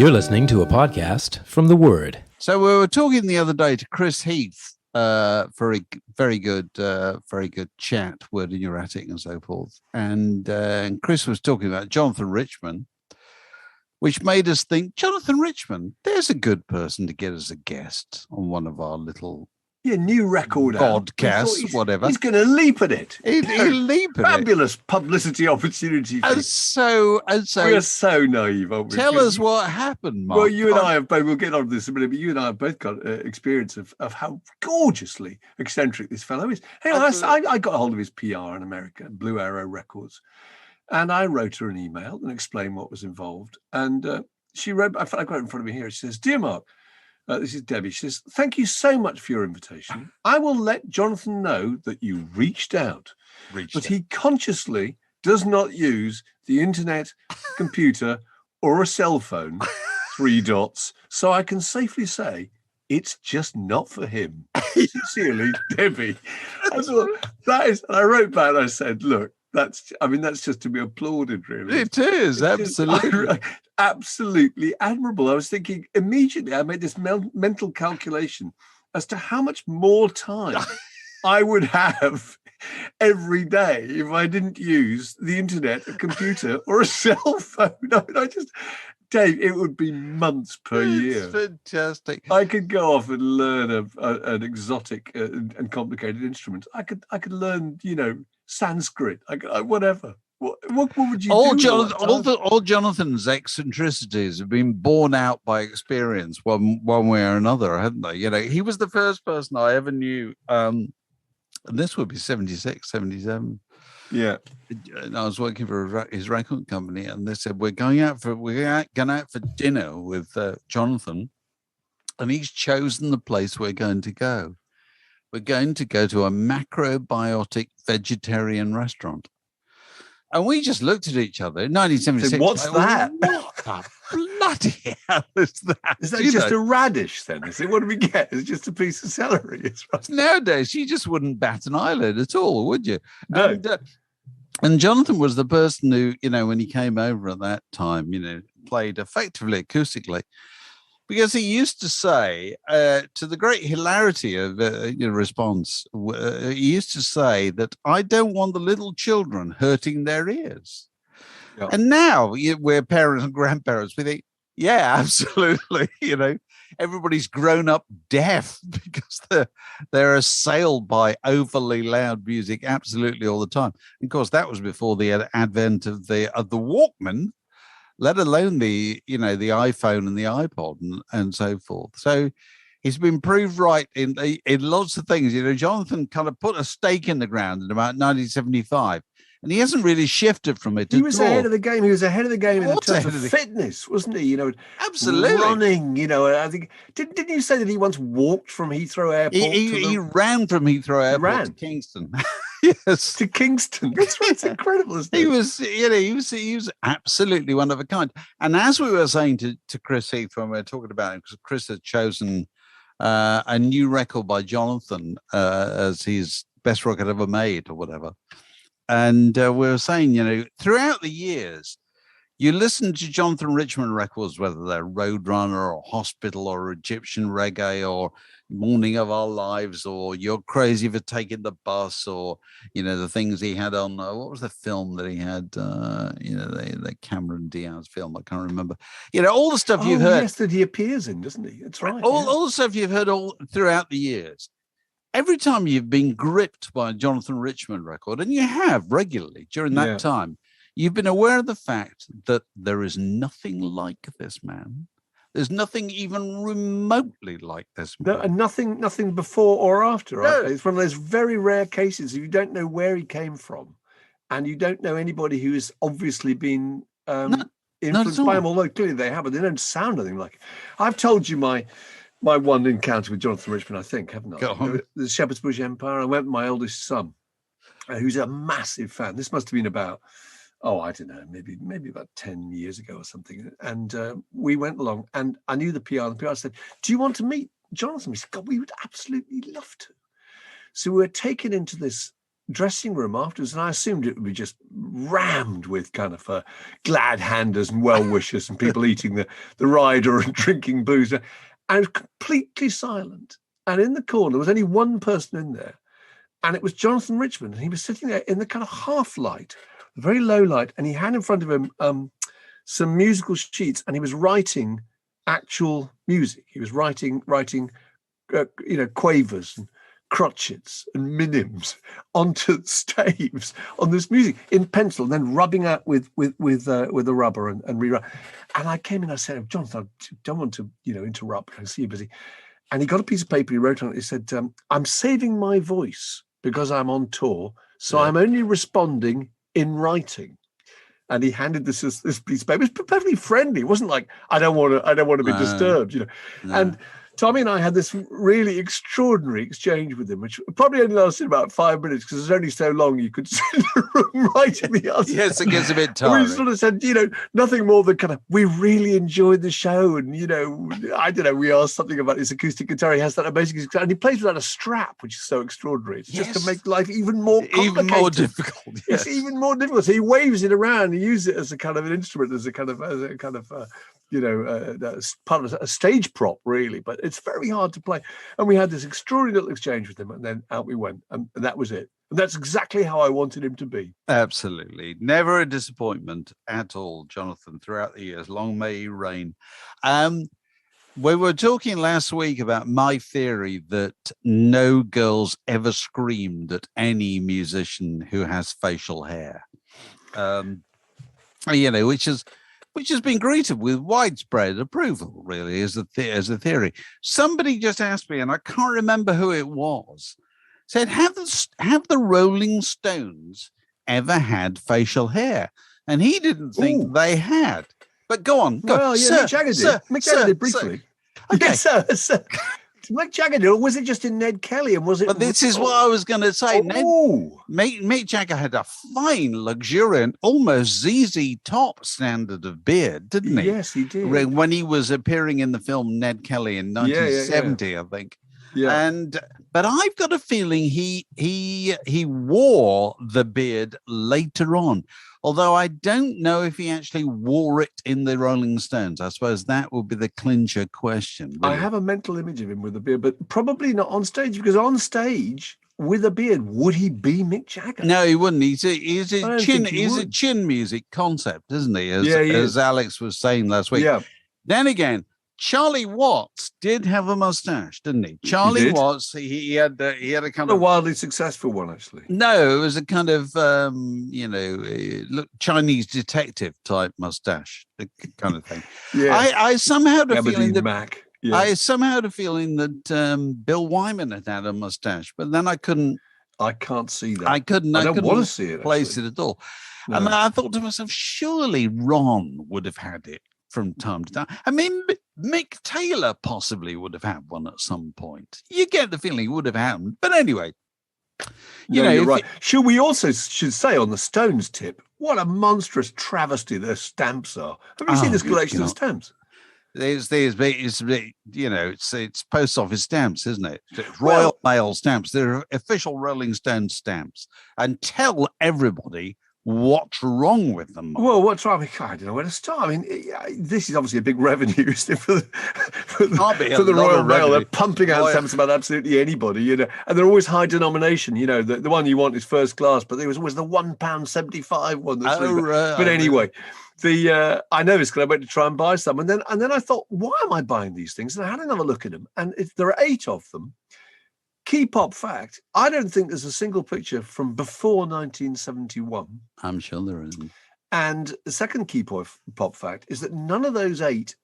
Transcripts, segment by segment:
You're listening to a podcast from The Word. So we were talking the other day to Chris Heath for a very good chat, Word in Your Attic and so forth. And Chris was talking about Jonathan Richman, which made us think, Jonathan Richman, there's a good person to get as a guest on one of our little new record podcasts, whatever. He's going to leap at it. He'll leap at Fabulous publicity opportunity. And so we are so naive, aren't we? Tell us what happened, Mark. Well, you and I have both, we'll get on to this in a minute, but you and I have both got experience of how gorgeously eccentric this fellow is. Hey, I got a hold of his PR in America, Blue Arrow Records, and I wrote her an email and explained what was involved. And she wrote, I've got it in front of me here, she says, "Dear Mark," this is Debbie. She says, "Thank you so much for your invitation. I will let Jonathan know that you reached out, but he consciously does not use the internet, computer, or a cell phone, 3 dots. So I can safely say it's just not for him. Sincerely, Debbie." I thought, that is, and I wrote back and I said, look, that's just to be applauded, really. It is, absolutely. Absolutely admirable. I was thinking immediately, I made this mental calculation as to how much more time I would have every day if I didn't use the internet, a computer, or a cell phone. Dave, it would be months per year. Fantastic. I could go off and learn an exotic and complicated instrument. I could learn, Sanskrit. Whatever. What would you do? All Jonathan's eccentricities have been borne out by experience, one way or another, haven't they? He was the first person I ever knew, and this would be 76, 77. Yeah, and I was working for his record company, and they said we're going out for dinner with Jonathan, and he's chosen the place we're going to go. We're going to go to a macrobiotic vegetarian restaurant. And we just looked at each other in 1976. So what's that? What the bloody hell is that? Is that just a radish then? Is it? What do we get? It's just a piece of celery. It's right. Nowadays, you just wouldn't bat an eyelid at all, would you? No. And Jonathan was the person who, when he came over at that time, played effectively acoustically. Because he used to say, to the great hilarity of response, he used to say that I don't want the little children hurting their ears. Yeah. And now we're parents and grandparents. We think, yeah, absolutely. Everybody's grown up deaf because they're assailed by overly loud music absolutely all the time. And of course, that was before the advent of the Walkman, let alone the iPhone and the iPod and so forth. So he's been proved right in lots of things. Jonathan kind of put a stake in the ground in about 1975, and he hasn't really shifted from it. He was ahead of the game. He was ahead of the game in terms of fitness, wasn't he? Absolutely running. I think didn't you say that he once walked from Heathrow Airport? He ran from Heathrow Airport to Kingston. Yes, to Kingston. That's right. It's incredible, isn't it? He was absolutely one of a kind. And as we were saying to Chris Heath when we were talking about it, because Chris had chosen a new record by Jonathan as his best record ever made or whatever. And we were saying, throughout the years, you listen to Jonathan Richman records, whether they're Roadrunner or Hospital or Egyptian Reggae or Morning of Our Lives or You're Crazy for Taking the Bus or, the things he had on, what was the film that he had, the Cameron Diaz film, I can't remember. All the stuff you've heard. Yes, that he appears in, doesn't he? That's right. All the stuff you've heard all throughout the years. Every time you've been gripped by a Jonathan Richman record, and you have regularly during that time, you've been aware of the fact that there is nothing like this man. There's nothing even remotely like this man. No, and nothing before or after. Right? No. It's one of those very rare cases if you don't know where he came from, and you don't know anybody who has obviously been influenced by him, although clearly they have, but they don't sound anything like it. I've told you my one encounter with Jonathan Richman, I think, haven't I? The Shepherd's Bush Empire. I went with my oldest son, who's a massive fan. This must have been about, I don't know, maybe about 10 years ago or something. And we went along, and I knew the PR. The PR said, "Do you want to meet Jonathan?" We said, "God, we would absolutely love to." So we were taken into this dressing room afterwards, and I assumed it would be just rammed with kind of glad handers and well-wishers and people eating the rider and drinking booze, and completely silent. And in the corner, there was only one person in there, and it was Jonathan Richman, and he was sitting there in the kind of half light, very low light, and he had in front of him some musical sheets, and he was writing actual music. He was writing quavers and crotchets and minims onto staves on this music in pencil, and then rubbing out with a rubber and rewrite. And I came in, I said, Jonathan, I don't want to interrupt. I see you're busy. And he got a piece of paper, he wrote on it, he said, I'm saving my voice because I'm on tour, so I'm only responding in writing. And he handed this piece of paper. It was perfectly friendly. It wasn't like, I don't want to be disturbed, No. And Tommy and I had this really extraordinary exchange with him, which probably only lasted about 5 minutes because it was only so long you could sit in the room writing the answer. Yes, it gets a bit tiring. We sort of said, nothing more than kind of, we really enjoyed the show. And, I don't know, we asked something about his acoustic guitar. He has that amazing guitar, and he plays without a strap, which is so extraordinary. It's just to make life even more complicated. Even more difficult. Yes. It's even more difficult. So he waves it around. He uses it as a kind of an instrument, as a kind of part of a stage prop, really, but it's very hard to play. And we had this extraordinary little exchange with him, and then out we went, and that was it. And that's exactly how I wanted him to be. Absolutely. Never a disappointment at all, Jonathan, throughout the years. Long may he reign. We were talking last week about my theory that no girls ever screamed at any musician who has facial hair, which has been greeted with widespread approval, really, as a theory. Somebody just asked me, and I can't remember who it was, said, have the Rolling Stones ever had facial hair? And he didn't think they had. But go on. Well, yeah, Mick Jagger did. Mick Jagger did briefly. Okay. Yes, Mick Jagger did, or was it just in Ned Kelly? And was it? But this is what I was going to say. Mick Jagger had a fine, luxuriant, almost ZZ Top standard of beard, didn't he? Yes, he did. When he was appearing in the film Ned Kelly in 1970, I think. Yeah. But I've got a feeling he wore the beard later on. Although I don't know if he actually wore it in the Rolling Stones. I suppose that would be the clincher question. Really. I have a mental image of him with a beard, but probably not on stage, because on stage with a beard, would he be Mick Jagger? No, he wouldn't. He's a chin music concept, isn't he? As Alex was saying last week. Yeah. Then again, Charlie Watts did have a mustache, didn't he? Charlie Watts, he had a kind of wildly successful one, actually. No, it was a kind of Chinese detective type mustache, kind of thing. Yeah, I somehow had a feeling that I somehow had a feeling that Bill Wyman had a mustache, but then I couldn't. I can't see that. I couldn't want to see it. Place it at all. No. And I thought to myself, surely Ron would have had it from time to time. I mean, Mick Taylor possibly would have had one at some point. You get the feeling it would have happened. But anyway, you're right. Should say on the Stones tip, what a monstrous travesty their stamps are. Have you seen this collection of stamps? It's post office stamps, isn't it? It's Royal Mail stamps. They're official Rolling Stone stamps. And tell everybody what's wrong with them. Well, what's wrong? I don't know where to start. I mean, this is obviously a big revenue for the Royal Mail. They're pumping out stamps about absolutely anybody, and they're always high denomination. The one you want is first class, but there was the £1.75 one. But anyway, I know this because I went to try and buy some, and then I thought, why am I buying these things? And I had another look at them, and there are 8 of them. Key pop fact, I don't think there's a single picture from before 1971. I'm sure there isn't. And the second key pop fact is that none of those 8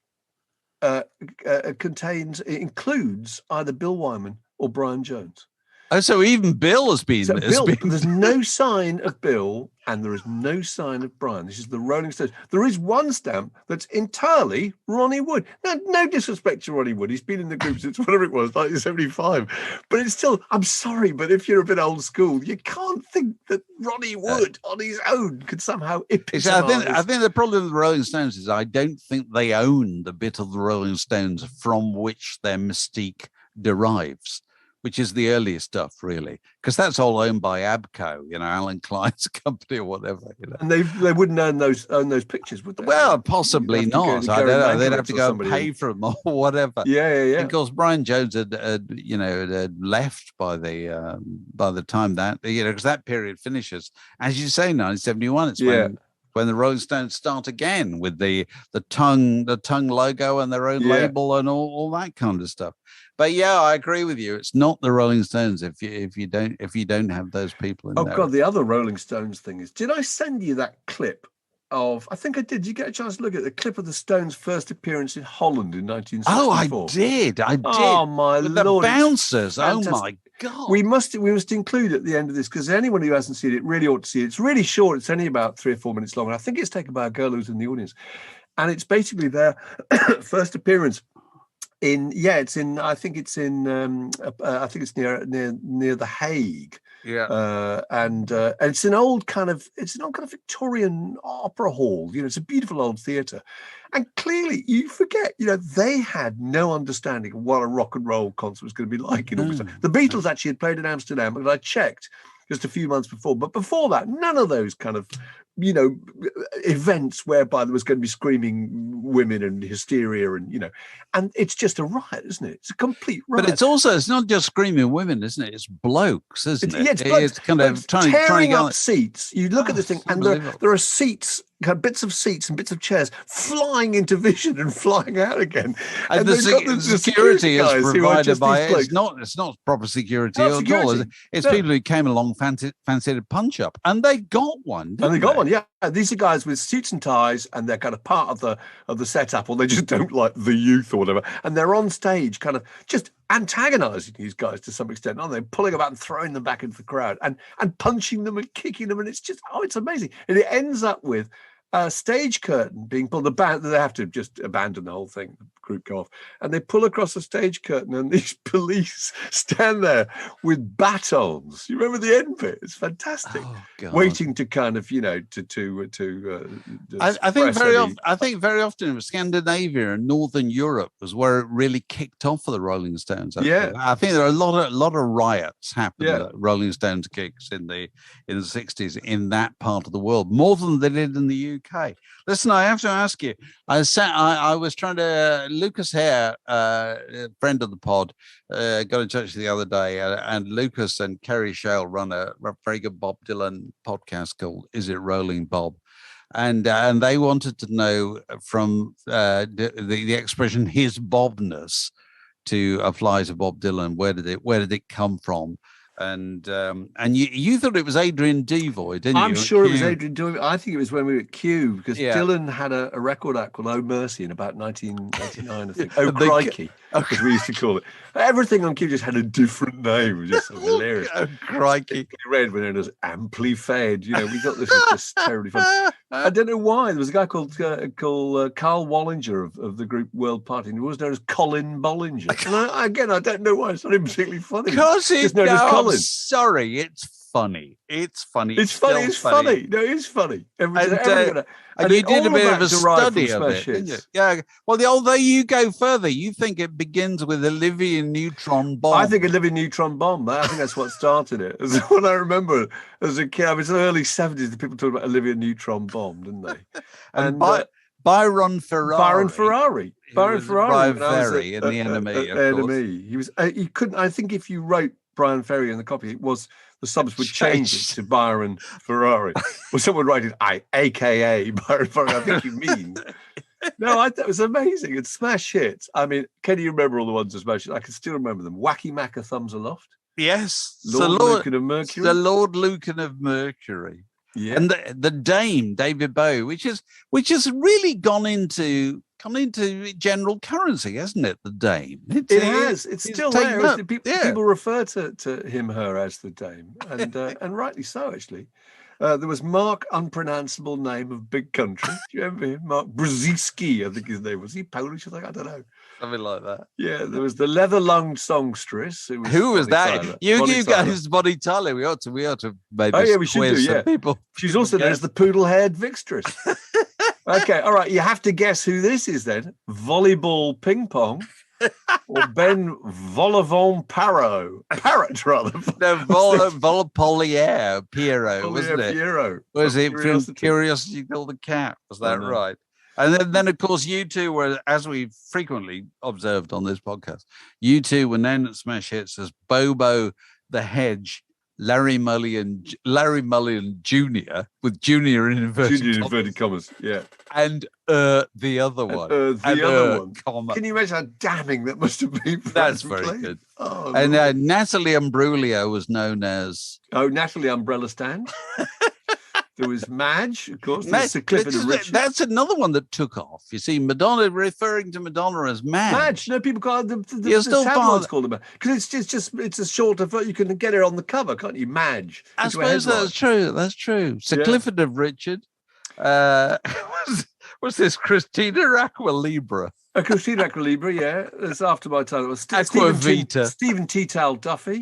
includes either Bill Wyman or Brian Jones. Oh, so even Bill has been... There's no sign of Bill and there is no sign of Brian. This is the Rolling Stones. There is one stamp that's entirely Ronnie Wood. Now, no disrespect to Ronnie Wood. He's been in the group since whatever it was, 1975. But it's still, I'm sorry, but if you're a bit old school, you can't think that Ronnie Wood on his own could somehow epitomise. I think the problem with the Rolling Stones is I don't think they own the bit of the Rolling Stones from which their mystique derives. which is the earliest stuff, really, because that's all owned by Abco, Alan Klein's company or whatever. And they wouldn't own those pictures, would they? Well, possibly not. I don't know. They'd have to go and pay for them or whatever. Yeah. And of course, Brian Jones had left by the time that, because that period finishes, as you say, 1971. It's when the Rolling Stones start again with the tongue logo and their own label and all that kind of stuff. But I agree with you. It's not the Rolling Stones if you don't have those people in there. Oh God, the other Rolling Stones thing is, did I send you that clip of? I think I did. Did you get a chance to look at the clip of the Stones' first appearance in Holland in 1964? Oh, I did. Oh my with Lord, the bouncers. Oh my God. We must include at the end of this, because anyone who hasn't seen it really ought to see it. It's really short. It's only about 3 or 4 minutes long, and I think it's taken by a girl who's in the audience, and it's basically their first appearance. I think it's near The Hague. And it's an old kind of Victorian opera hall. It's a beautiful old theatre, and clearly you forget, they had no understanding of what a rock and roll concert was going to be like in August. The Beatles actually had played in Amsterdam, and I checked just a few months before. But before that, none of those kind of events whereby there was going to be screaming women and hysteria and it's just a riot, isn't it? It's a complete riot. But it's not just screaming women, isn't it? It's blokes, isn't it? Yeah, it's blokes. It's kind of tearing up seats. You look at this thing, and there are seats, bits of seats and bits of chairs flying into vision and flying out again. And the security is provided by it. It's not proper security at all. It's people who came along, fancied a punch up, and they got one. And they got one. Yeah, these are guys with suits and ties, and they're kind of part of the setup, or they just don't like the youth or whatever. And they're on stage, kind of just antagonizing these guys to some extent, aren't they? Pulling them out and throwing them back into the crowd, and punching them and kicking them, and it's just it's amazing. And it ends up with a stage curtain being pulled. The band, they have to just abandon the whole thing. The group go off, and they pull across the stage curtain, and these police stand there with batons. You remember the end bit? It's fantastic. Oh, waiting to kind of I think very often in Scandinavia and Northern Europe was where it really kicked off for the Rolling Stones. I think there are a lot of riots happened at Rolling Stones gigs in the 60s in that part of the world, more than they did in the UK. Listen, I have to ask you. I was trying to. Lucas Hare, a friend of the pod, got in touch the other day, and Lucas and Kerry Shale run a very good Bob Dylan podcast called "Is It Rolling Bob?" And they wanted to know from the expression "his Bobness" to apply to Bob Dylan. Where did it come from? And you thought it was Adrian Devoy, didn't you? I'm sure it was Adrian Devoy. I think it was when we were at Q, because Dylan had a record act called "Oh Mercy" in about 1989, I think. Oh Crikey, as we used to call it. Everything on Q just had a different name. It was just so hilarious. Oh Crikey. Red when it was amply fed. We thought this was just terribly fun. I don't know why. There was a guy called Carl Wallinger of the group World Party, and he was known as Colin Bollinger. And I don't know why. It's not even particularly funny. Because it's known as Colin. Sorry, it's funny. It's funny. It's funny. It's funny. No, it's funny. And you did a bit of a study of it, didn't you? Yeah. Well, although you go further, you think it begins with Olivia Neutron-Bomb. I think Olivia Neutron-Bomb. I think that's what started it. That's what I remember as a kid. It's the early 70s. The people talked about Olivia Neutron-Bomb, didn't they? And Byron Ferrari. Byron Ferrari in the Enemy. He was. He couldn't. I think if you wrote Brian Ferry in the copy, the subs would change it to Byron Ferrari, or someone would write it AKA Byron Ferrari. I think you mean. No, I thought it was amazing. It's smash hits. I mean, can you remember all the ones that smash hits? I can still remember them. Wacky Mac a Thumbs Aloft. Yes, Lord Lucan of Mercury. The Lord Lucan of Mercury. Yeah, and the Dame David Bowie, which has really gone into general currency, hasn't it? The Dame. It has. It's still there. People refer to her as the Dame, and rightly so, actually. There was Mark, unpronounceable name of Big Country. Do you remember him? Mark Brzezinski, I think his name was. He Polish? I don't know. Something like that. Yeah, there was the leather-lunged songstress. Who was that? You guys, Bonnie Tyler. We ought to maybe we should do, yeah. People. She's also known as the poodle-haired Vixtress. Okay, all right. You have to guess who this is then. Volleyball ping pong. or Ben Volavon Parrot, rather. No, Volapolier Piero, wasn't it? Piero. Was it from Curiosity Killed the Cat? Was that right? And then, of course, you two were, as we've frequently observed on this podcast, you two were known at Smash Hits as Bobo the Hedge, Larry Mullion Jr., with Junior in inverted commas. Yeah. And the other one. The other one. Comma. Can you imagine how damning that must have been? That's very good. Oh, and Natalie Umbrella was known as... Oh, Natalie Umbrella-Stand. There was Madge, of course. That's another one that took off. You see, Madonna, referring to Madonna as Madge. Madge. No, people call it the tabloids called her because it's a shorter. You can get it on the cover, can't you? Madge. I suppose that's true. That's true. Sir Clifford of Richard. Was this Christina Aqualibra? Christina Aqualibra, yeah. That's after my time. It was Stephen T-Tal Duffy.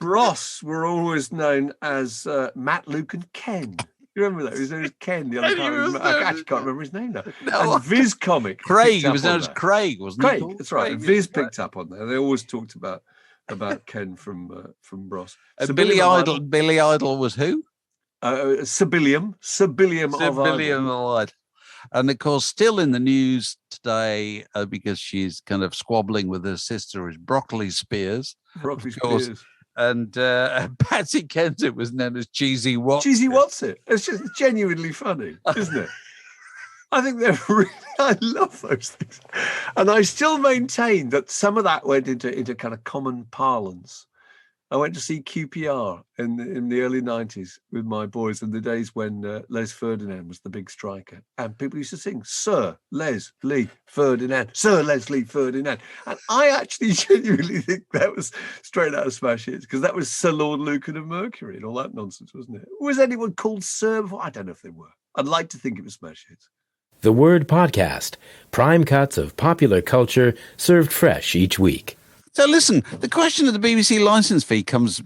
Bros were always known as Matt, Luke, and Ken. You remember that? His name was Ken. I actually can't remember his name now. No, and Viz Comic. Craig. He was known as Craig, wasn't he? Craig, that's right. Craig, Viz picked up on there. They always talked about Ken from Bros. And Billy Idol was who? Sibylium of Idol. And of course, still in the news today because she's kind of squabbling with her sister is Broccoli Spears. And Patsy Kensit was known as Cheesy What's Cheesy What's It. It's just genuinely funny, isn't it? I think I love those things. And I still maintain that some of that went into kind of common parlance. I went to see QPR in the early 90s with my boys in the days when Les Ferdinand was the big striker. And people used to sing, Sir Leslie Ferdinand, Sir Leslie Ferdinand. And I actually genuinely think that was straight out of Smash Hits, because that was Sir Lord Lucan of Mercury and all that nonsense, wasn't it? Was anyone called Sir before? I don't know if they were. I'd like to think it was Smash Hits. The Word Podcast, prime cuts of popular culture served fresh each week. So listen, the question of the BBC licence fee comes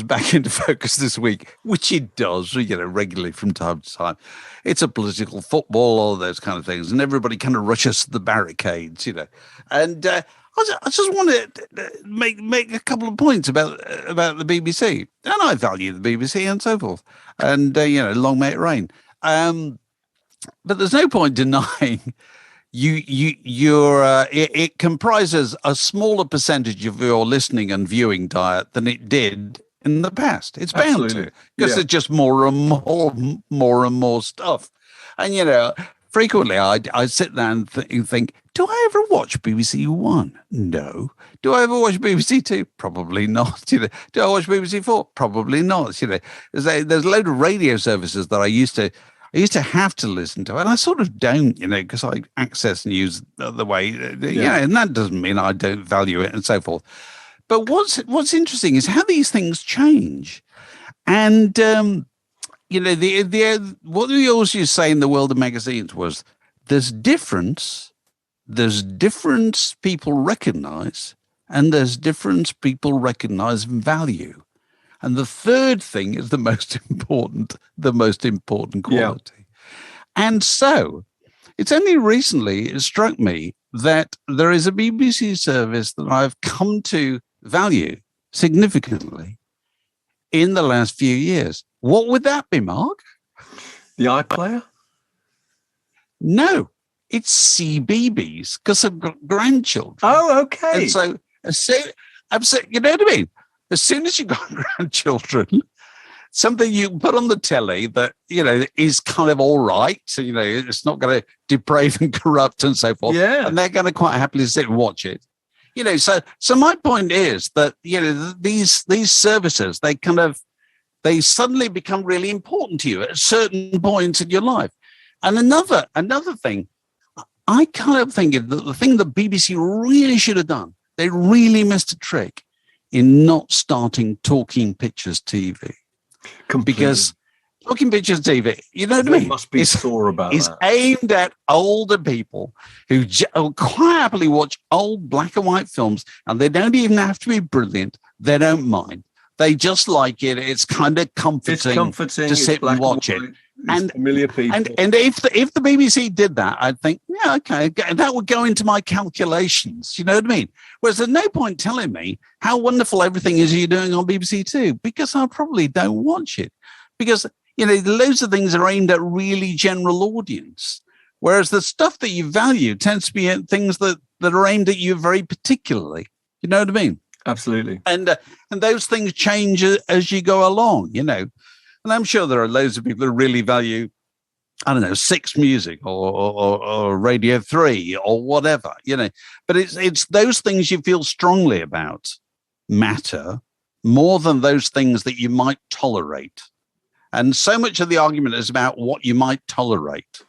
back into focus this week, which it does, regularly from time to time. It's a political football, all those kind of things, and everybody kind of rushes to the barricades, And I just want to make a couple of points about the BBC, and I value the BBC and so forth, and long may it rain. But there's no point denying. It comprises a smaller percentage of your listening and viewing diet than it did in the past. It's bound to, because there's just more and more stuff. And frequently I sit there and think, do I ever watch BBC One? No. Do I ever watch BBC Two? Probably not. Do I watch BBC Four? Probably not. There's a load of radio services that I used to have to listen to, and I sort of don't, because I access news the way, and that doesn't mean I don't value it and so forth. But what's interesting is how these things change. And, what we always used to say in the world of magazines was there's difference people recognize, and there's difference people recognize and value. And the third thing is the most important quality. Yeah. And so it's only recently it struck me that there is a BBC service that I've come to value significantly in the last few years. What would that be, Mark? The iPlayer? No, it's CBeebies, because I've got grandchildren. Oh, okay. And so you know what I mean? As soon as you've got grandchildren, something you put on the telly that, is kind of all right. So, it's not going to deprave and corrupt and so forth. Yeah. And they're going to quite happily sit and watch it. So my point is that, these services, they suddenly become really important to you at certain points in your life. And another thing, I kind of think that the thing that BBC really should have done, they really missed a trick in not starting Talking Pictures TV. Completely. Because Talking Pictures TV, you know what I mean? Must be sore about it's that. Aimed at older people who quite happily watch old black and white films, and they don't even have to be brilliant. They don't mind. They just like it. It's kind of comforting to sit and watch it. And familiar people. And if the BBC did that, I'd think, yeah, okay, that would go into my calculations. You know what I mean? Whereas there's no point telling me how wonderful everything is you're doing on BBC Two, because I probably don't watch it. Because, loads of things are aimed at really general audience. Whereas the stuff that you value tends to be things that are aimed at you very particularly. You know what I mean? Absolutely. And those things change as you go along, And I'm sure there are loads of people who really value, I don't know, Six Music or Radio 3 or whatever, But it's those things you feel strongly about matter more than those things that you might tolerate. And so much of the argument is about what you might tolerate.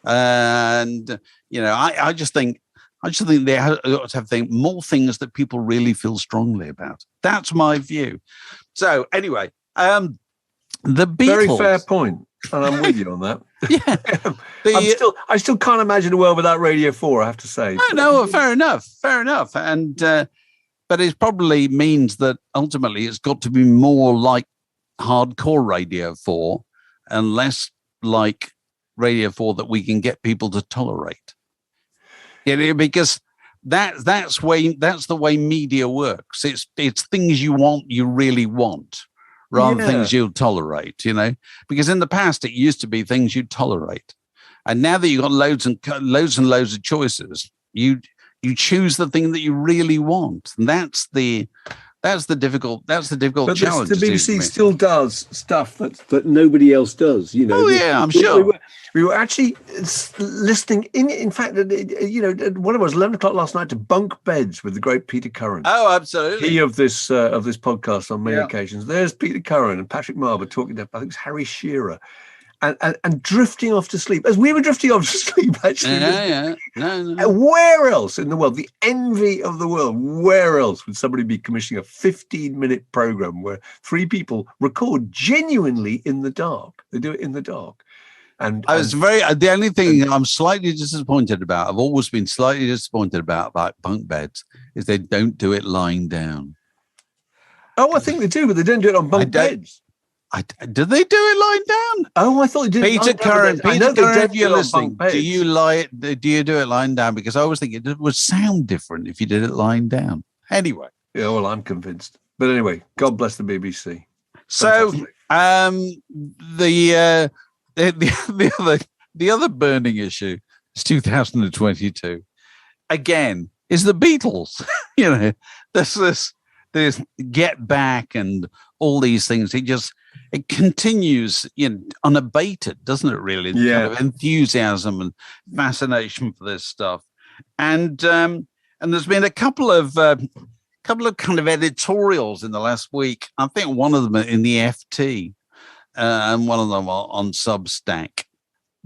And, I just think they ought to have more things that people really feel strongly about. That's my view. So anyway, the Beatles. Very fair point, and I'm with you on that. Yeah, I still can't imagine a world without Radio 4. I have to say. No, fair enough, and but it probably means that ultimately it's got to be more like hardcore Radio 4 and less like Radio 4 that we can get people to tolerate. Because that's the way media works. It's things you really want, rather than things you'll tolerate, because in the past it used to be things you'd tolerate. And now that you've got loads and loads of choices, you choose the thing that you really want. And that's the difficult challenge. The BBC still does stuff that nobody else does, Oh yeah, I'm sure. We were actually listening in fact, one of us 11 o'clock last night to Bunk Beds with the great Peter Curran. Oh, absolutely. He of this podcast on many occasions. There's Peter Curran and Patrick Marber talking to, I think it was Harry Shearer, and drifting off to sleep as we were drifting off to sleep. Actually, No. Where else in the world, the envy of the world, where else would somebody be commissioning a 15-minute program where three people record genuinely in the dark? They do it in the dark. And the only thing I'm slightly disappointed about, I've always been slightly disappointed about Bunk Beds, is they don't do it lying down. Oh, I think they do, but they don't do it on bunk beds. Do they do it lying down? Oh, I thought they did. Peter Curran, if you're listening, do you do it lying down? Because I always think it would sound different if you did it lying down. Anyway. Yeah, well, I'm convinced. But anyway, God bless the BBC. So, the other burning issue is 2022. Again, is the Beatles. There's Get Back and all these things. It continues unabated, doesn't it? Really, kind of enthusiasm and fascination for this stuff. And there's been a couple of kind of editorials in the last week. I think one of them in the FT and one of them on Substack,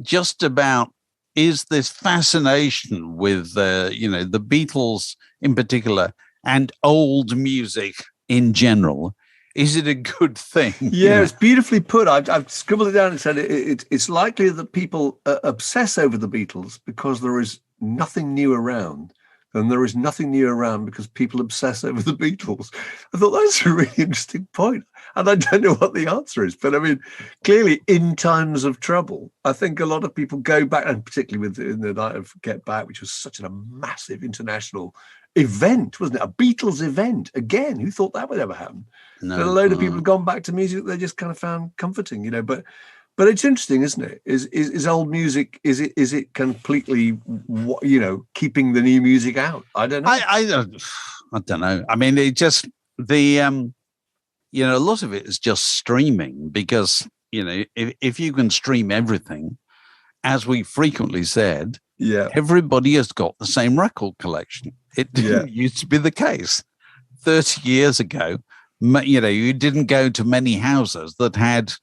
just about, is this fascination with the Beatles in particular and old music in general. Is it a good thing? Yeah, it's beautifully put. I've scribbled it down and said it's likely that people obsess over the Beatles because there is nothing new around. And there is nothing new around because people obsess over the Beatles. I thought that's a really interesting point. And I don't know what the answer is. But I mean, clearly in times of trouble, I think a lot of people go back, and particularly in the night of Get Back, which was such a massive international event, wasn't it? A Beatles event. Again, who thought that would ever happen? No, a load of people have gone back to music that they just kind of found comforting, But it's interesting, isn't it? Is old music? Is it completely, keeping the new music out? I don't know. I don't know. I mean, it just a lot of it is just streaming because if you can stream everything, as we frequently said, everybody has got the same record collection. It didn't used to be the case 30 years ago. You didn't go to many houses that had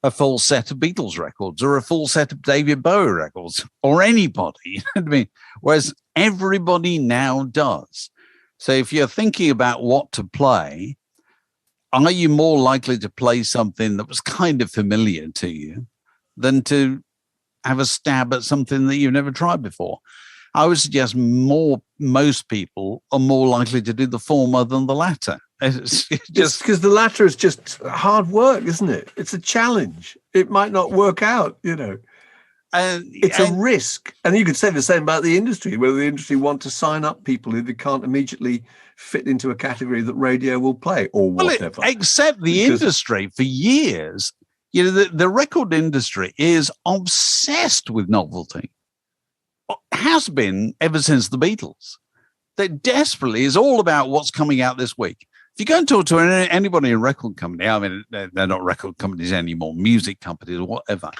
a full set of Beatles records or a full set of David Bowie records or anybody. You know what I mean? Whereas everybody now does. So if you're thinking about what to play, are you more likely to play something that was kind of familiar to you than to have a stab at something that you've never tried before? And I think that's the I would suggest most people are more likely to do the former than the latter. It's just because the latter is just hard work, isn't it? It's a challenge. It might not work out, It's a risk. And you could say the same about the industry, whether the industry want to sign up people who they can't immediately fit into a category that radio will play or whatever. Except the industry for years, the record industry is obsessed with novelty. Has been ever since the Beatles. That desperately is all about what's coming out this week. If you go and talk to anybody in a record company, I mean, they're not record companies anymore, music companies or whatever.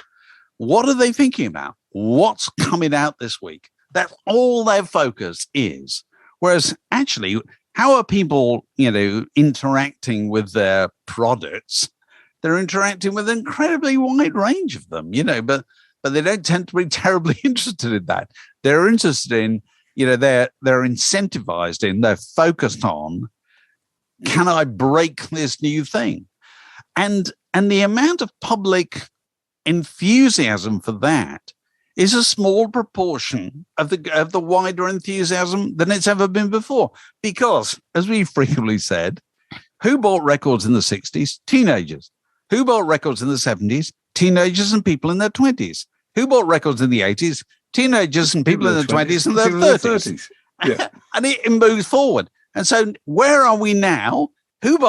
What are they thinking about? What's coming out this week? That's all their focus is. Whereas actually, how are people, interacting with their products? They're interacting with an incredibly wide range of them, but they don't tend to be terribly interested in that. They're interested in, they're incentivized in, they're focused on, can I break this new thing? And the amount of public enthusiasm for that is a small proportion of the wider enthusiasm than it's ever been before. Because, as we frequently said, who bought records in the 60s? Teenagers. Who bought records in the 70s? Teenagers and people in their 20s. Who bought records in the 80s? Teenagers and people in their 20s and their 30s. Yeah. And it moves forward. And so where are we now? Who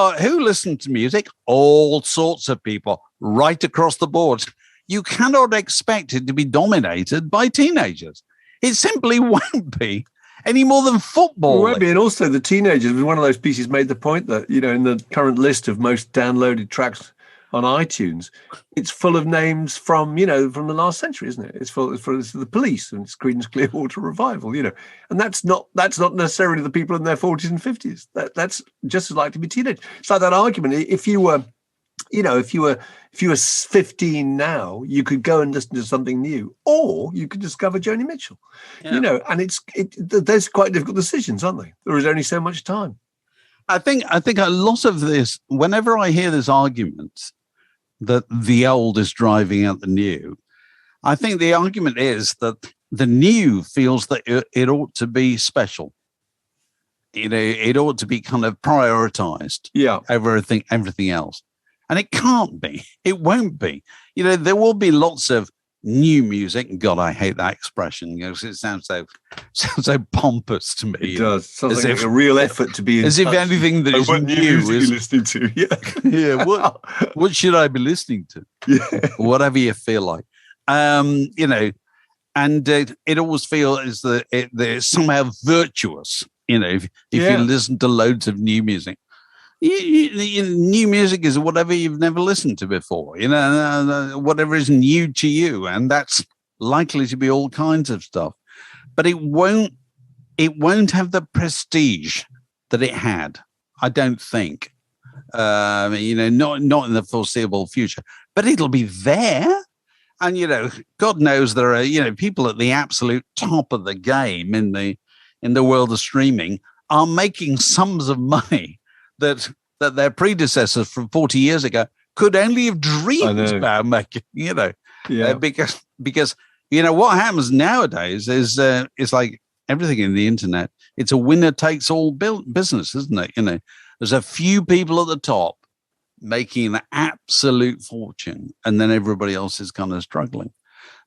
listened to music? All sorts of people right across the board. You cannot expect it to be dominated by teenagers. It simply won't be any more than football. It won't be. And also the teenagers, one of those pieces made the point that, in the current list of most downloaded tracks on iTunes, it's full of names from the last century, isn't it? It's full of the Police and it's Creedence Clearwater Revival, and that's not necessarily the people in their 40s and 50s. That's just as likely to be teenagers. It's like that argument. If you were 15 now, you could go and listen to something new, or you could discover Joni Mitchell. And there's quite difficult decisions, aren't they? There is only so much time. I think a lot of this, whenever I hear this argument that the old is driving out the new, I think the argument is that the new feels that it ought to be special. It ought to be kind of prioritized over everything else. And it can't be. It won't be. There will be lots of new music. God, I hate that expression. It sounds so pompous to me. It does. Sounds like a real effort to be. As if anything that is new is listening to. Yeah. What should I be listening to? Yeah. Whatever you feel like. And it always feels that it's somehow virtuous. If you listen to loads of new music. New music is whatever you've never listened to before, whatever is new to you. And that's likely to be all kinds of stuff. But it won't have the prestige that it had, I don't think. Not in the foreseeable future. But it'll be there. And, God knows there are, people at the absolute top of the game in the world of streaming are making sums of money that their predecessors from 40 years ago could only have dreamed about making, because what happens nowadays is it's like everything in the internet. It's a winner takes all business, isn't it? There's a few people at the top making an absolute fortune, and then everybody else is kind of struggling.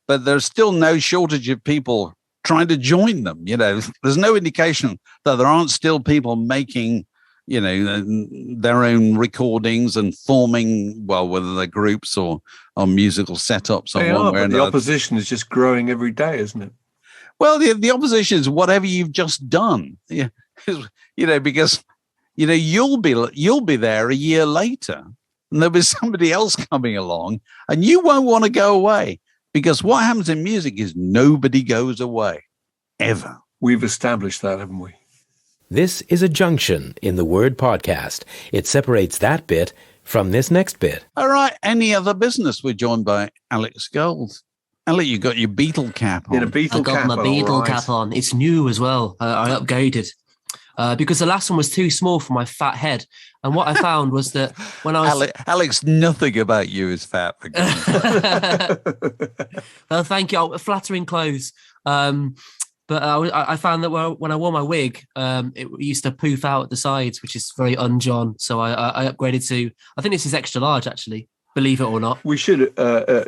But there's still no shortage of people trying to join them. There's no indication that there aren't still people making their own recordings and forming, whether they're groups or musical setups or one way or another. The opposition is just growing every day, isn't it? Well, the opposition is whatever you've just done. Yeah, because you'll be there a year later, and there'll be somebody else coming along, and you won't want to go away, because what happens in music is nobody goes away ever. We've established that, haven't we? This is a junction in the word podcast. It separates that bit from this next bit. All right. Any other business? We're joined by Alex Gold. Alec, you got your Beetle cap on. I got my Beetle cap on. It's new as well. I upgraded because the last one was too small for my fat head. And what I found was that when I was... Alex, nothing about you is fat. Well, thank you. Flattering clothes. But I found that when I wore my wig, it used to poof out at the sides, which is very un-John. So I upgraded to, I think this is extra large, actually, believe it or not. We should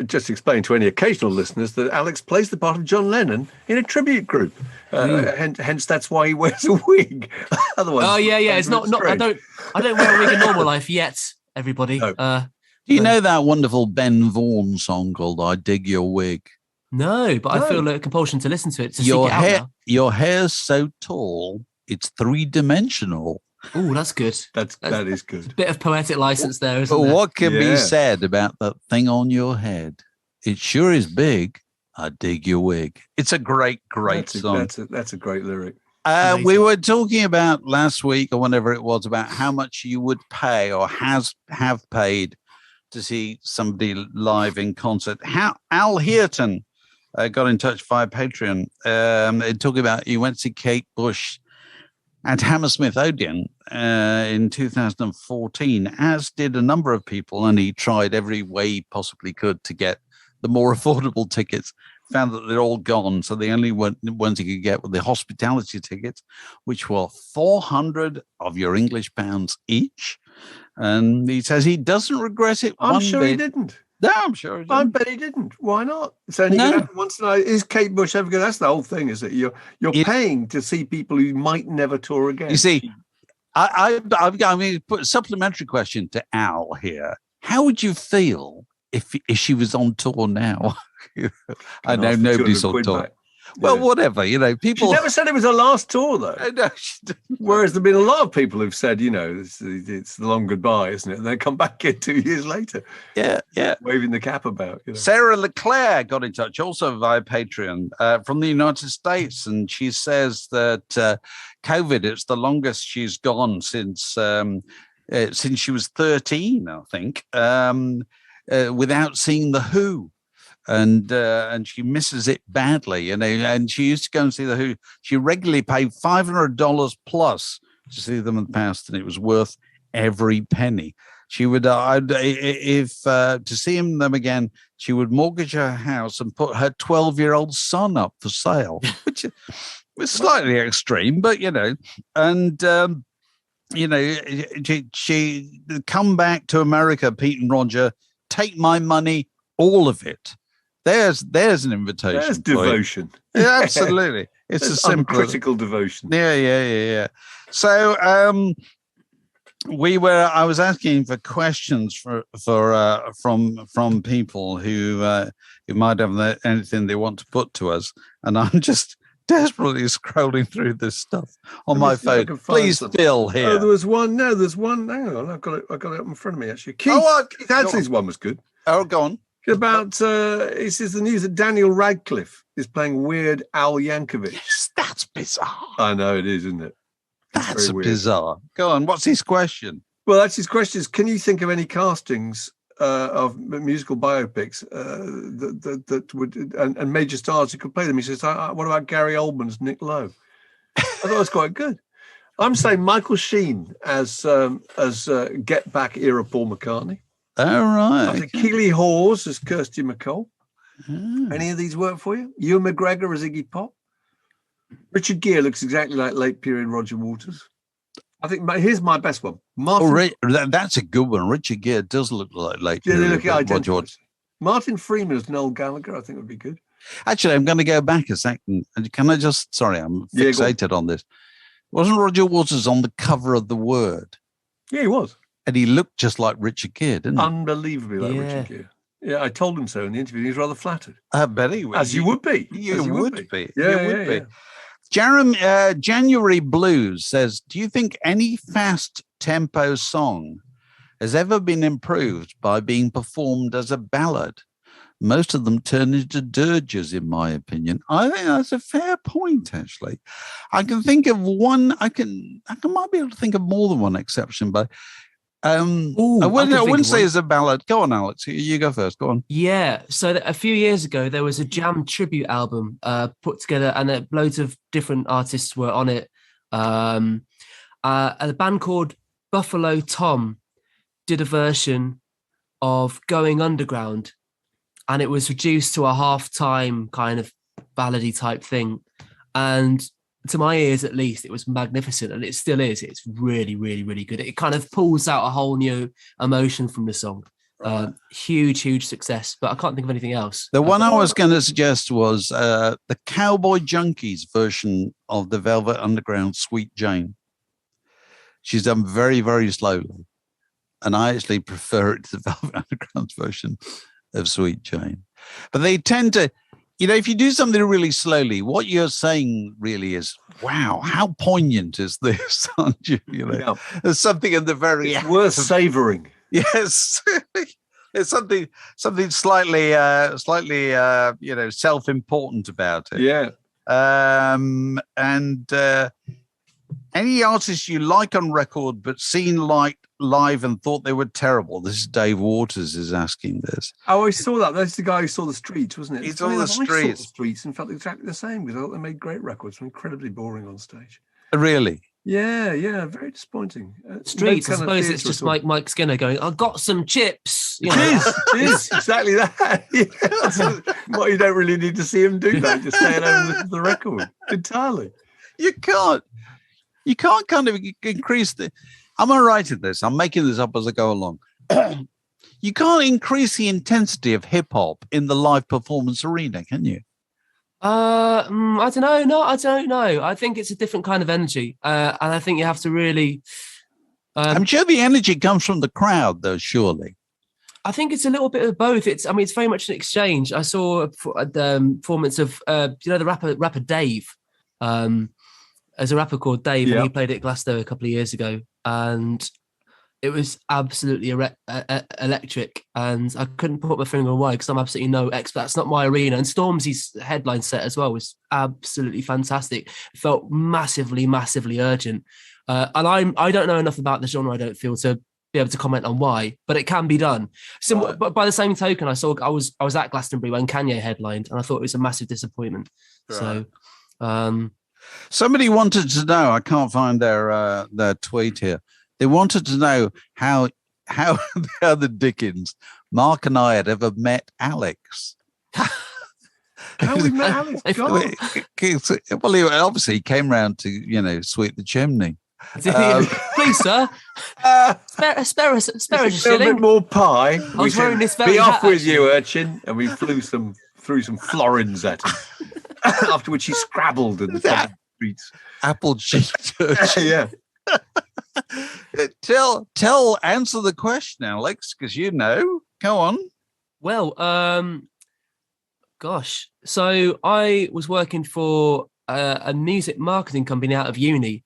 just explain to any occasional listeners that Alex plays the part of John Lennon in a tribute group. Hence, that's why he wears a wig. Otherwise, oh yeah, it's not. I don't wear a wig in normal life yet. Everybody. No. Do you know that wonderful Ben Vaughan song called "I Dig Your Wig"? No, but I feel a compulsion to listen to it. Your hair's so tall, it's 3-dimensional. Oh, that's good. That is good. A bit of poetic license there, isn't But there? what can be said about that thing on your head? It sure is big. I dig your wig. It's a great song. That's a great lyric. We were talking about last week or whenever it was about how much you would pay or have paid to see somebody live in concert. How Al Hearton got in touch via Patreon, talking about you went to see Kate Bush at Hammersmith Odeon in 2014, as did a number of people, and he tried every way he possibly could to get the more affordable tickets. Found that they're all gone, so the only ones he could get were the hospitality tickets, which were 400 of your English pounds each. And he says he doesn't regret it. I'm sure he didn't. No, I'm sure he didn't. I bet he didn't. Why not? It's only gonna happen once in a while. Is Kate Bush ever going? That's the whole thing. Is that you're paying to see people who might never tour again? You see, I'm going to put a supplementary question to Al here. How would you feel if she was on tour now? I know nobody's on tour. Back. Well, whatever, people. She never said it was her last tour, though. No, she didn't. Whereas there've been a lot of people who've said, it's the long goodbye, isn't it? And they come back in 2 years later. Yeah. Waving the cap about. Sarah Leclerc got in touch also via Patreon from the United States. And she says that COVID, it's the longest she's gone since she was 13, I think, without seeing The Who. And she misses it badly, and she used to go and see The Who. She regularly paid $500 plus to see them in the past, and it was worth every penny. She would, to see them again, she would mortgage her house and put her 12-year-old son up for sale, which was slightly extreme, but and she come back to America, Pete and Roger, take my money, all of it. There's an invitation. There's devotion. Yeah, absolutely. It's a simple uncritical devotion. Yeah. So I was asking for questions from people who might have anything they want to put to us, and I'm just desperately scrolling through this stuff on my phone. Please, Bill, here. Oh, there's one. Hang on, I've got it up in front of me actually. Keith Hadley's one was good. Oh, go on. About it says the news that Daniel Radcliffe is playing Weird Al Yankovic. Yes, that's bizarre. I know it is, isn't it? That's bizarre. Go on. What's his question? Well, that's his question. Is can you think of any castings of musical biopics that would and major stars who could play them? He says, "What about Gary Oldman's Nick Lowe?" I thought it was quite good. I'm saying Michael Sheen as Get Back era Paul McCartney. All right. I think Keeley Hawes as Kirsty MacColl. Any of these work for you? Ewan McGregor as Iggy Pop. Richard Gere looks exactly like late period Roger Waters. I think here's my best one. That's a good one. Richard Gere does look like late period Roger Waters. Martin Freeman as Noel Gallagher, I think would be good. Actually, I'm going to go back a second. Can I just? Sorry, I'm fixated on this. Wasn't Roger Waters on the cover of The Word? Yeah, he was. And he looked just like Richard Gere, didn't he? Unbelievably like Richard Gere. Yeah, I told him so in the interview. He was rather flattered. I bet he would. As you would be. You would be. Yeah, you would be. January Blues says, do you think any fast tempo song has ever been improved by being performed as a ballad? Most of them turn into dirges, in my opinion. I think that's a fair point, actually. I can think of one. I might be able to think of more than one exception, but I wouldn't say it's a ballad. Go on, Alex. You go first. Go on. Yeah. So a few years ago, there was a Jam tribute album put together, and loads of different artists were on it. A band called Buffalo Tom did a version of Going Underground, and it was reduced to a half-time kind of ballady type thing. and to my ears at least, it was magnificent, and it still is. It's really, really, really good. It kind of pulls out a whole new emotion from the song. Right. Huge success, but I can't think of anything else. The one I was going to suggest was the Cowboy Junkies version of the Velvet Underground Sweet Jane. She's done very, very slowly, and I actually prefer it to the Velvet Underground's version of Sweet Jane. But they tend to, if you do something really slowly, what you're saying really is, wow, how poignant is this? Aren't you? There's something in the very it's worth savouring. Yes, there's something slightly, self-important about it. Yeah. And any artists you like on record but seen live and thought they were terrible? This is Dave Waters is asking this. Oh, I saw that. That's the guy who saw The Streets, wasn't it? He saw The I saw Streets. The Streets and felt exactly the same because I thought they made great records, were incredibly boring on stage. Really? Yeah, very disappointing. Streets, I suppose it's just Mike Skinner going, "I got some chips." It is exactly that. Yeah. What you don't really need to see him do that. Just stay at home and listen to the record entirely. You can't kind of increase the. Am I right in this? I'm making this up as I go along. You can't increase the intensity of hip hop in the live performance arena, can you? I don't know. No, I don't know. I think it's a different kind of energy, and I think you have to really. I'm sure the energy comes from the crowd, though. Surely, I think it's a little bit of both. It's very much an exchange. I saw the performance of the rapper Dave. As a rapper called Dave, and he played at Glasgow a couple of years ago, and it was absolutely electric. And I couldn't put my finger on why, because I'm absolutely no expert. That's not my arena. And Stormzy's headline set as well was absolutely fantastic. It felt massively urgent. And I don't know enough about the genre, I don't feel, to be able to comment on why, but it can be done. So, but by the same token, I was at Glastonbury when Kanye headlined, and I thought it was a massive disappointment. Right. So. Somebody wanted to know. I can't find their tweet here. They wanted to know how the Dickens Mark and I had ever met Alex. How we met Alex? Well, obviously he came round to sweep the chimney. Please, sir, spare us a shilling. A bit more pie. I was wearing this very Be off hat, with you, urchin, and we threw some florins at him. After which he scrabbled in the streets. Apple cheeked urchin. Yeah. Answer the question, Alex, because Go on. Well, gosh. So I was working for a music marketing company out of uni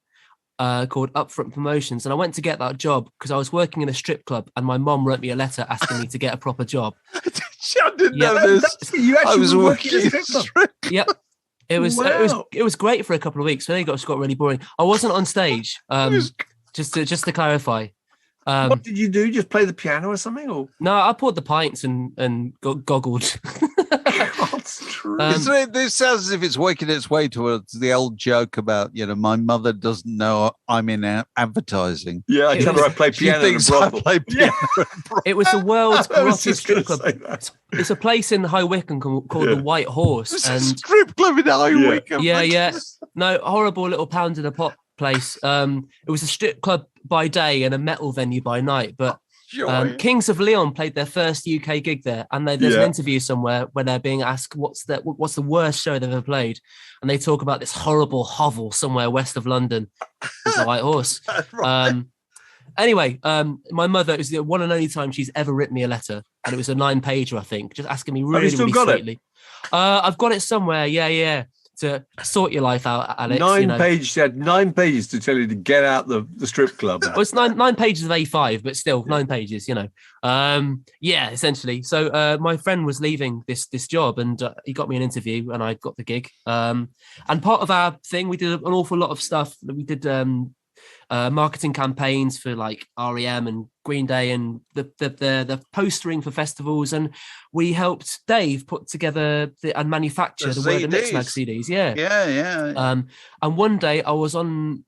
called Upfront Promotions, and I went to get that job because I was working in a strip club, and my mom wrote me a letter asking me to get a proper job. I didn't know this. You actually were working in a strip club. Yep. It was great for a couple of weeks, but then it got really boring. I wasn't on stage. Just to clarify. What did you do? Just play the piano or something? Or no, I poured the pints and goggled. That's true. This sounds as if it's working its way towards the old joke about my mother doesn't know I'm in advertising. Yeah, I tell her I play piano. She thinks I play piano. It was the world's grossest strip club. It's a place in High Wycombe called the White Horse. It's a strip club in High Wycombe. Yeah. No, horrible little pound in a pot place. It was a strip club by day and a metal venue by night, but Kings of Leon played their first UK gig there, and there's an interview somewhere where they're being asked what's the worst show they've ever played, and they talk about this horrible hovel somewhere west of London. It's the White Horse. Right. Anyway, my mother, it was the one and only time she's ever written me a letter, and it was a 9-pager, I think, just asking me really sweetly. I've got it somewhere. Yeah. To sort your life out, Alex. 9 pages. She had 9 pages to tell you to get out the strip club. Well, it's nine pages of A5, but still 9 pages. Essentially. So my friend was leaving this job, and he got me an interview, and I got the gig. And part of our thing, we did an awful lot of stuff. We did marketing campaigns for like REM and Green Day, and the postering for festivals, and we helped Dave put together and manufacture the Word and Mixmag CDs. Yeah. And one day I was on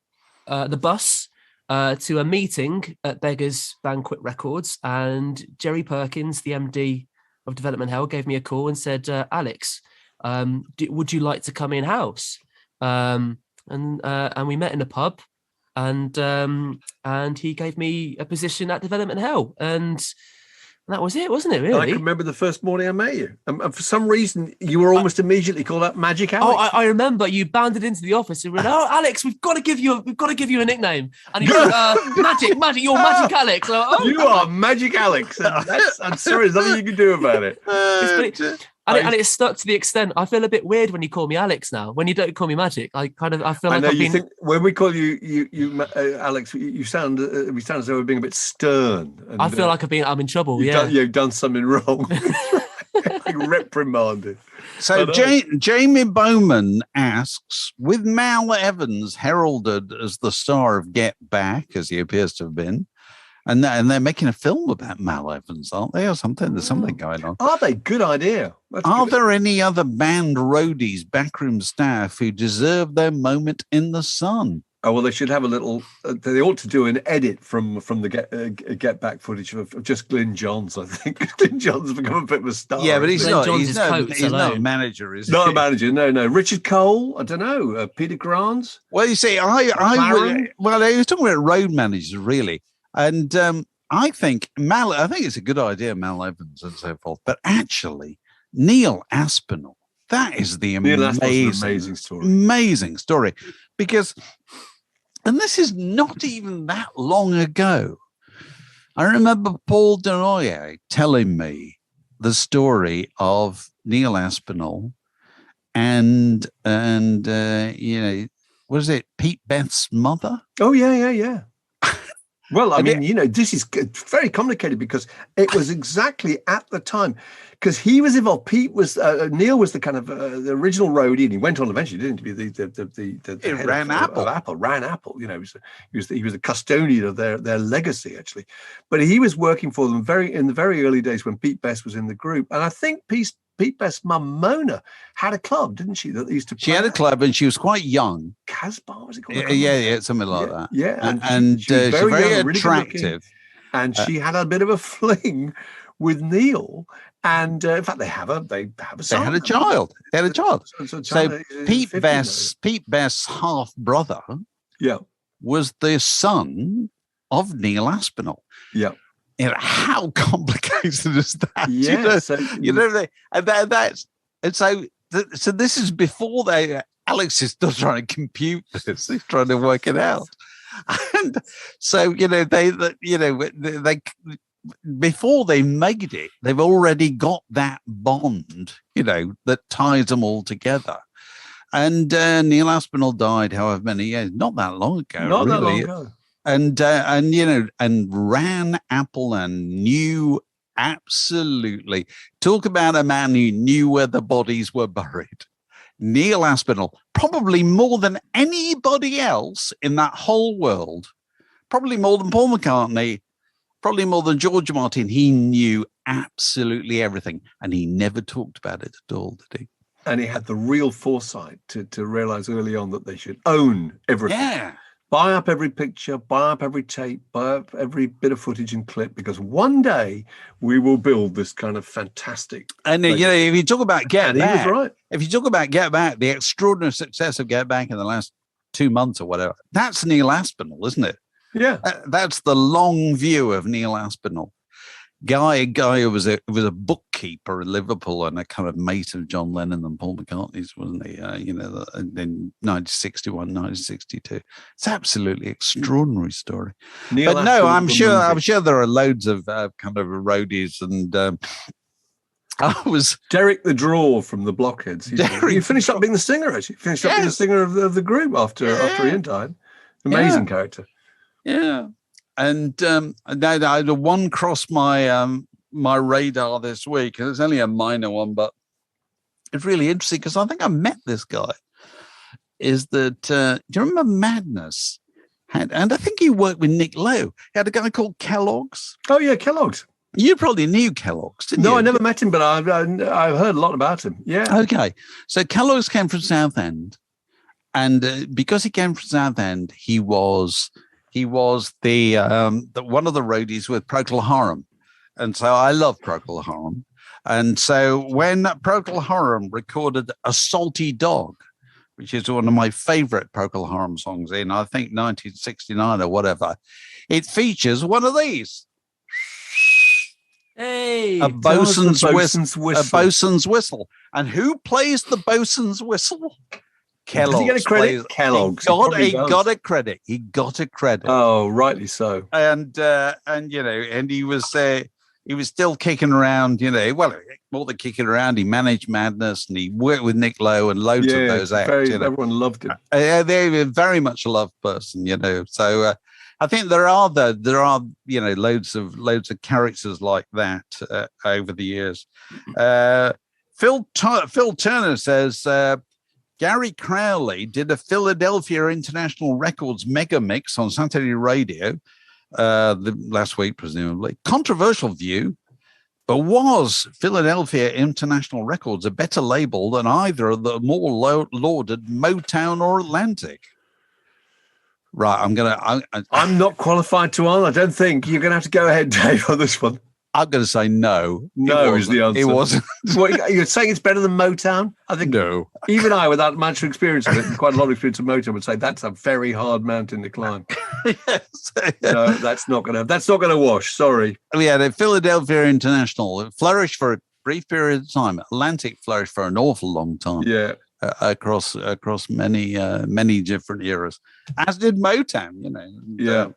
the bus to a meeting at Beggars Banquet Records, and Jerry Perkins, the MD of Development Hell, gave me a call and said, Alex, would you like to come in-house? and we met in a pub, and he gave me a position at Development Hell, and that was it, wasn't it? Really, I can remember the first morning I met you, and for some reason you were almost immediately called up Magic Alex. Oh, I remember you bounded into the office and went, "Oh, Alex, we've got to give you a nickname." And you went, Magic, you're Magic Alex. Like, oh, you are Magic Alex. I'm sorry, there's nothing you can do about it. And it stuck to the extent I feel a bit weird when you call me Alex now. When you don't call me Magic, I feel like I've been. Think when we call you Alex, we sound as though we're being a bit stern. I feel like I'm in trouble. You've done something wrong. Like reprimanded. So Jamie Bowman asks, with Mal Evans heralded as the star of Get Back, as he appears to have been, and they're making a film about Mal Evans, aren't they, or something? There's something going on. Are they? Good idea. Are there any other band roadies, backroom staff who deserve their moment in the sun? Oh, well, they should have a little. They ought to do an edit from the Get Back footage of just Glyn Johns. I think Glyn Johns has become a bit of a star. Yeah, but he's not a manager, is he? Not a manager. No. Richard Cole. I don't know. Peter Grant. Well, you see, I was talking about road managers, really. And I think it's a good idea, Mal Evans and so forth. But actually, Neil Aspinall, that is the amazing story. Because, and this is not even that long ago, I remember Paul Denoyer telling me the story of Neil Aspinall and was it Pete Beth's mother? Oh, yeah. Well, I mean, this is very complicated because it was exactly at the time, because he was involved. Neil was the kind of the original roadie, and he went on eventually, didn't he? The head ran Apple. Ran Apple. He was the custodian of their legacy, actually. But he was working for them in the very early days when Pete Best was in the group, and I think Pete Best's mum Mona had a club, didn't she? That they used to play. She had a club, and she was quite young. Casbah, was it called? Yeah, something like that. Yeah, and she was very young, attractive. really, and she had a bit of a fling with Neil, and in fact, they have a son. They had a child. So Pete Best's half brother, was the son of Neil Aspinall. Yeah. How complicated is that? Yeah, so this is before Alex is still trying to compute this. He's trying to work it out, and so they before they made it, they've already got that bond, that ties them all together. And Neil Aspinall died, however many years, not that long ago. Not that long ago. And ran Apple and knew absolutely. Talk about a man who knew where the bodies were buried. Neil Aspinall, probably more than anybody else in that whole world, probably more than Paul McCartney, probably more than George Martin. He knew absolutely everything, and he never talked about it at all, did he? And he had the real foresight to realize early on that they should own everything. Yeah. Buy up every picture, buy up every tape, buy up every bit of footage and clip, because one day we will build this kind of fantastic. And if you talk about Get Back, he was right. If you talk about Get Back, the extraordinary success of Get Back in the last 2 months or whatever, that's Neil Aspinall, isn't it? Yeah, that's the long view of Neil Aspinall. Guy who was a bookkeeper in Liverpool and a kind of mate of John Lennon and Paul McCartney's, wasn't he? In 1961, 1962. It's absolutely extraordinary story. I'm sure there are loads of kind of roadies, and I was Derek the Draw from the Blockheads. He finished up being the singer. Actually, finished up being the singer of the group after he died. Amazing character. Yeah. And the one crossed my my radar this week, and it's only a minor one, but it's really interesting because I think I met this guy. Is that do you remember Madness? And I think he worked with Nick Lowe. He had a guy called Kellogg's. Oh yeah, Kellogg's. You probably knew Kellogg's, didn't you? No, I never met him, but I've heard a lot about him. Yeah. Okay, so Kellogg's came from Southend, and because he came from Southend, he was the one of the roadies with Procol Harum. And so I love Procol Harum. And so when Procol Harum recorded A Salty Dog, which is one of my favorite Procol Harum songs in, I think, 1969 or whatever, it features one of these. Hey, A bosun's whistle. And who plays the bosun's whistle? Kellogg. Does he get a credit? Kellogg's. He got a credit. He got a credit. Oh, rightly so. And he was still kicking around, well, more than kicking around, he managed Madness and he worked with Nick Lowe and loads of those acts. Everyone loved him. They were very much a loved person, So I think there are loads of characters like that over the years. Phil Turner says Gary Crowley did a Philadelphia International Records mega mix on Saturday radio last week, presumably. Controversial view, but was Philadelphia International Records a better label than either of the more lauded Motown or Atlantic? Right, I'm not qualified to answer. I don't think. You're going to have to go ahead, Dave, on this one. I'm going to say no. No is the answer. It wasn't. What, you're saying it's better than Motown? I think no. Even I, without much experience of it, and quite a lot of experience of Motown, would say that's a very hard mountain to climb. Yes. No, that's not going to wash. Sorry. Yeah, the Philadelphia International flourished for a brief period of time. Atlantic flourished for an awful long time. Yeah. Across many different eras, as did Motown, Yeah.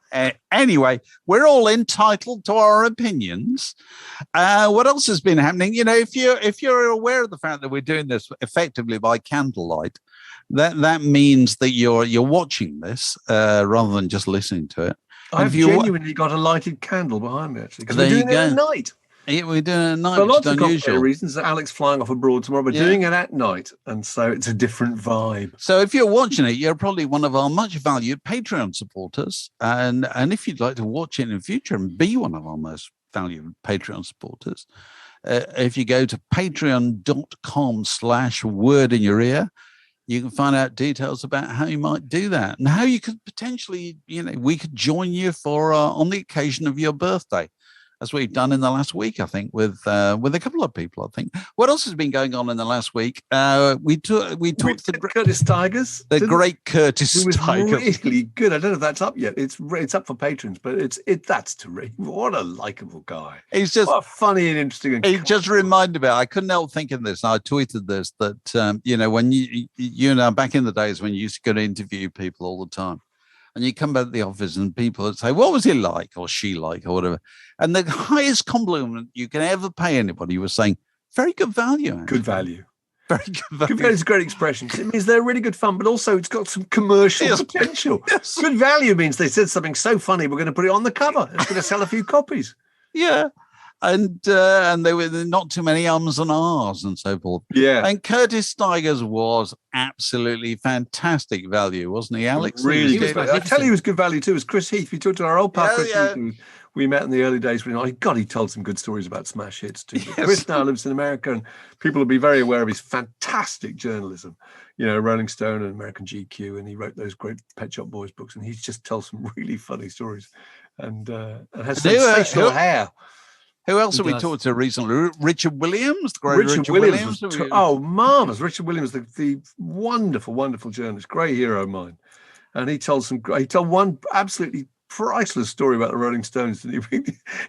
Anyway, we're all entitled to our opinions. What else has been happening? If you're aware of the fact that we're doing this effectively by candlelight, that means that you're watching this rather than just listening to it. I've genuinely got a lighted candle behind me, actually, because we're doing it at night. Yeah, we're doing it at night. For lots of complicated reasons. Alex flying off abroad tomorrow, but doing it at night, and so it's a different vibe. So if you're watching it, you're probably one of our much valued Patreon supporters, and if you'd like to watch it in the future and be one of our most valued Patreon supporters, if you go to patreon.com/word in your ear, you can find out details about how you might do that and how you could potentially, we could join you for on the occasion of your birthday, as we've done in the last week, I think, with a couple of people. I think. What else has been going on in the last week? We talked to Curtis Tigers, great Curtis Tigers. Really good. I don't know if that's up yet. It's up for patrons, but that's terrific. What a likable guy. He's just funny and interesting. He just reminded me. I couldn't help thinking this. I tweeted this that when you know back in the days when you used to go to interview people all the time. And you come back to the office and people would say, what was he like or she like or whatever? And the highest compliment you can ever pay anybody was saying, very good value. Actually. Good value. Very good value. Good value is a great expression. It means they're really good fun, but also it's got some commercial potential. Yes. Good value means they said something so funny, we're going to put it on the cover. It's going to sell a few copies. Yeah. And there were not too many ums and ahs and so forth. Yeah. And Curtis Tigers was absolutely fantastic value, wasn't he, Alex? Really good. I tell you, he was good value too. It was Chris Heath. We talked to our old pal Chris Heath, who we met in the early days. He told some good stories about smash hits too. Yes. Chris now lives in America, and people will be very aware of his fantastic journalism. Rolling Stone and American GQ, and he wrote those great Pet Shop Boys books, and he just tells some really funny stories, and has sensational hair. Who else have we talked to recently? Richard Williams, Richard Williams. Marvellous. Richard Williams, the wonderful, wonderful journalist, great hero of mine. And he told one absolutely priceless story about the Rolling Stones.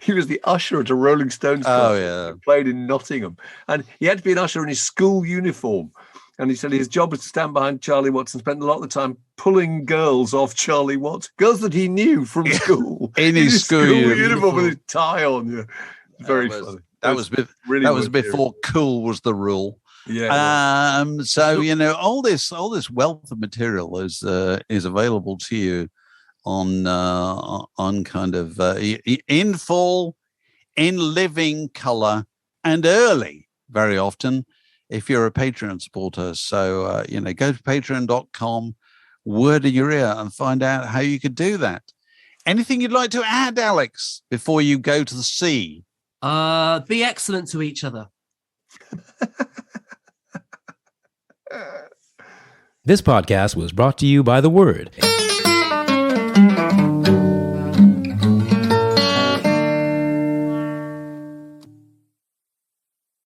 He was the usher at a Rolling Stones concert. Played in Nottingham. And he had to be an usher in his school uniform. And he said his job was to stand behind Charlie Watts and spend a lot of the time pulling girls off Charlie Watts, girls that he knew from school. in his school uniform with his tie on. Yeah. Very funny. That was before cool was the rule. Yeah. So all this wealth of material is available to you on kind of in full, in living color, and early very often if you're a Patreon supporter. So go to patreon.com, word in your ear, and find out how you could do that. Anything you'd like to add, Alex, before you go to the sea? Be excellent to each other. This podcast was brought to you by The Word.